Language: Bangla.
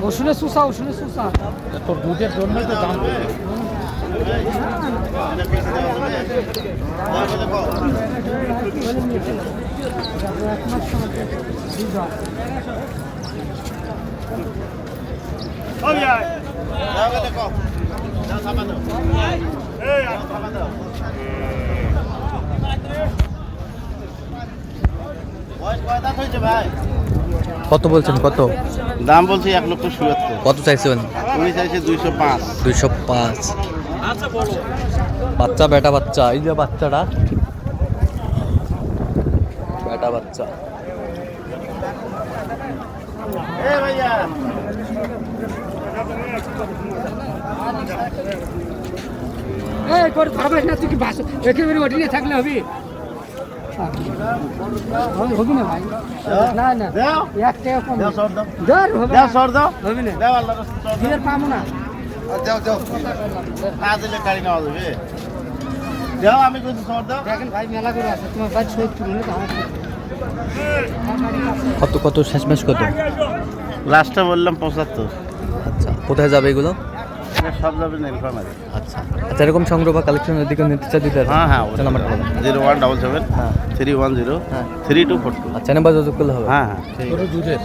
ওষুধে সুসা তোর দুধের জন্যই তো দাম কত বলছেন? কত দাম বলছি 1,77,000। কত চাইছেন? উনি চাইছে 205। 205। বাচ্চা, বেটা বাচ্চা। এই যে বাচ্চাটা, বেটা বাচ্চা। তুই কি বাস একেবারে ওটি নিয়ে থাকলে হবি হবি না ভাই। না না এক টাকা কম হবি না পাবো না। আমি দেখেন ভাই মেলা করে আছে তোমার ভাই 70 হলে তো কত কত শেষমেশ কত? লাস্টটা বললাম 75। আচ্ছা, কোথায় যাবে এগুলো? সব যাবে নীলফামারী। আচ্ছা আচ্ছা, এরকম সংগ্রহ বা কালেকশনের দিকে নিতে চাই দিতে? হ্যাঁ হ্যাঁ, নাম্বার বলুন। 0177 হ্যাঁ 310 হ্যাঁ 3242। আচ্ছা, নাম্বার যোগাযোগ করলে হবে? হ্যাঁ হ্যাঁ। দুধের